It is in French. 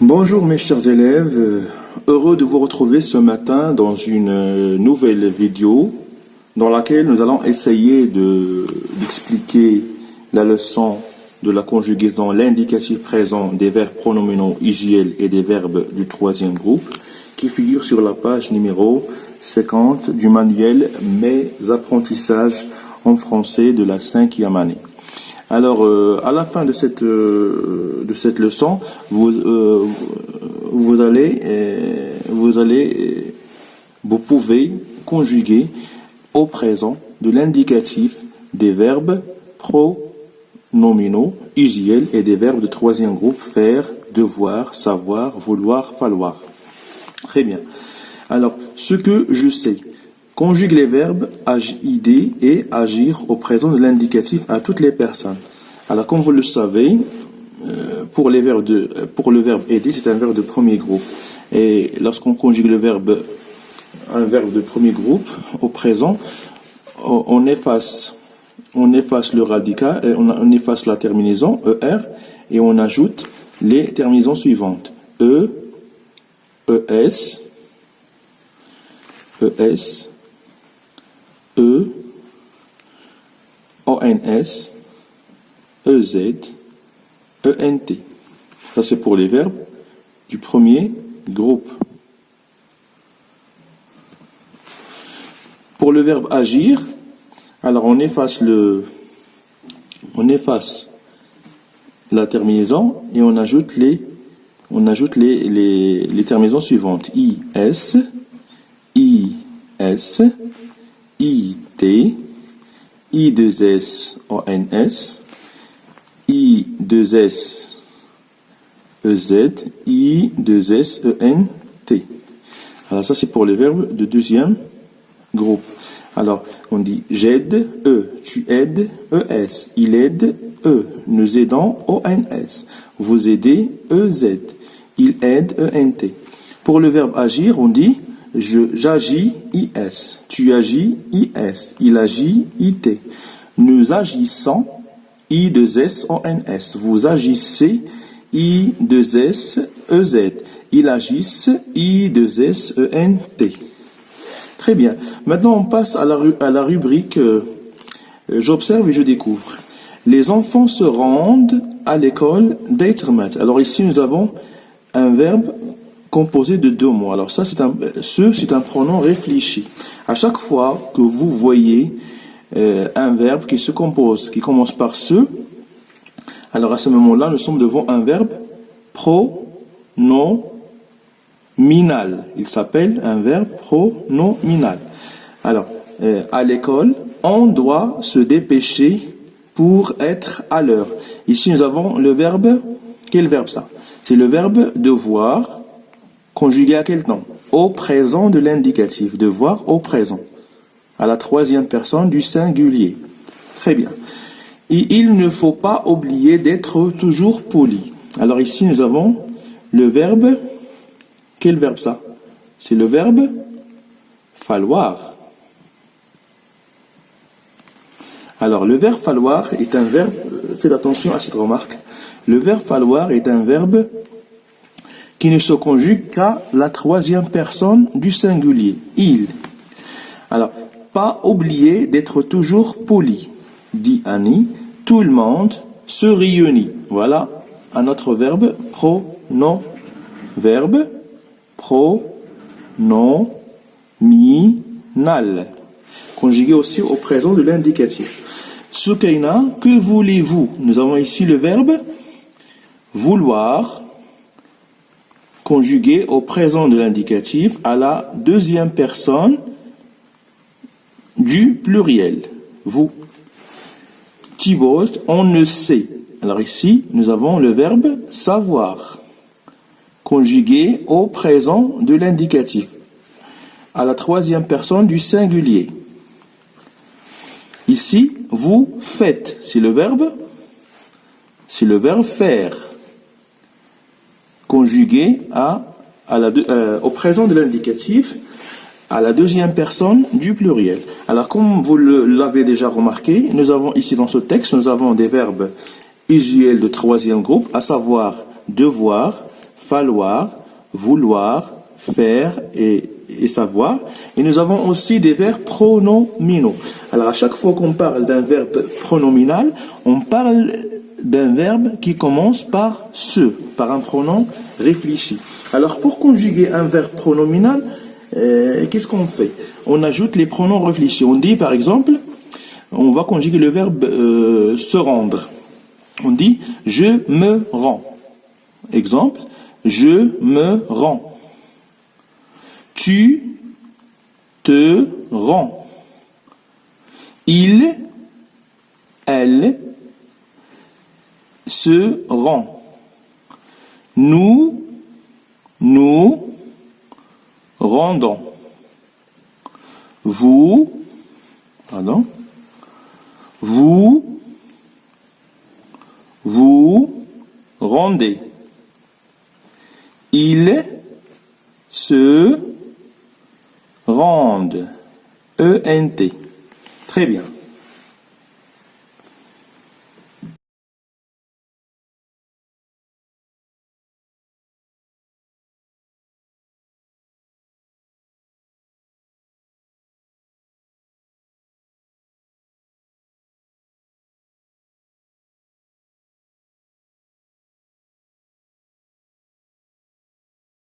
Bonjour mes chers élèves, heureux de vous retrouver ce matin dans une nouvelle vidéo dans laquelle nous allons essayer d'expliquer la leçon de la conjugaison l'indicatif présent des verbes pronominaux usuels et des verbes du troisième groupe qui figure sur la page numéro 50 du manuel Mes apprentissages en français de la 5e année. Alors, à la fin de cette leçon, vous pouvez conjuguer au présent de l'indicatif des verbes pronominaux usuels et des verbes de troisième groupe faire, devoir, savoir, vouloir, falloir. Très bien. Alors, ce que je sais. Conjugue les verbes aider et agir au présent de l'indicatif à toutes les personnes. Alors, comme vous le savez, pour le verbe aider, c'est un verbe de premier groupe. Et lorsqu'on conjugue un verbe de premier groupe au présent, on efface le radical, on efface la terminaison ER et on ajoute les terminaisons suivantes E, ES, E, ONS, EZ, ENT. Ça c'est pour les verbes du premier groupe. Pour le verbe agir, alors on efface la terminaison et on ajoute les terminaisons suivantes. IS, IS, IT, I2S, ONS, I2S, EZ, I2S, ENT. Alors ça c'est pour les verbes de deuxième groupe. Alors on dit j'aide, tu aides, ES, il aide, nous aidons, ONS, vous aidez, EZ, il aide, ENT. Pour le verbe agir, on dit j'agis, IS, tu agis, IS, il agit, IT, nous agissons, I2S, ONS, vous agissez, I2S, EZ, il agisse, I2S, ENT. Très bien. Maintenant, on passe à la rubrique j'observe et je découvre. Les enfants se rendent à l'école d'Eitermet. Alors ici, nous avons un verbe composé de deux mots. Alors ça, c'est un pronom réfléchi. À chaque fois que vous voyez un verbe qui commence par ce, alors à ce moment-là, nous sommes devant un verbe pronominal. Il s'appelle un verbe pronominal. Alors, à l'école, on doit se dépêcher pour être à l'heure. Ici, nous avons le verbe. Quel verbe ça? C'est le verbe devoir. Conjugué à quel temps? Au présent de l'indicatif. Devoir au présent. À la troisième personne du singulier. Très bien. Et il ne faut pas oublier d'être toujours poli. Alors ici, nous avons le verbe. Quel verbe ça? C'est le verbe falloir. Alors, le verbe falloir est un verbe, faites attention à cette remarque. Le verbe falloir est un verbe qui ne se conjugue qu'à la troisième personne du singulier, il. Alors, pas oublier d'être toujours poli, dit Annie, tout le monde se réunit. Voilà un autre verbe, pronominal, conjugué aussi au présent de l'indicatif. Soukaina, que voulez-vous? Nous avons ici le verbe vouloir, conjugué au présent de l'indicatif à la deuxième personne du pluriel. Vous. Thibaut, on ne sait. Alors ici, nous avons le verbe savoir, conjugué au présent de l'indicatif à la troisième personne du singulier. Ici, vous faites. C'est le verbe faire, conjugué au présent de l'indicatif à la deuxième personne du pluriel. Alors, comme vous l'avez déjà remarqué, nous avons ici dans ce texte, nous avons des verbes usuels de troisième groupe, à savoir devoir, falloir, vouloir, faire et savoir. Et nous avons aussi des verbes pronominaux. Alors à chaque fois qu'on parle d'un verbe pronominal, on parle d'un verbe qui commence par ce, par un pronom réfléchi. Alors pour conjuguer un verbe pronominal, qu'est-ce qu'on fait? On ajoute les pronoms réfléchis. On dit par exemple, on va conjuguer le verbe se rendre. On dit je me rends. Exemple, je me rends. Tu te rends. Il, elle se rend. Nous rendons. Vous rendez. Ils se rendent. E-N-T. Très bien.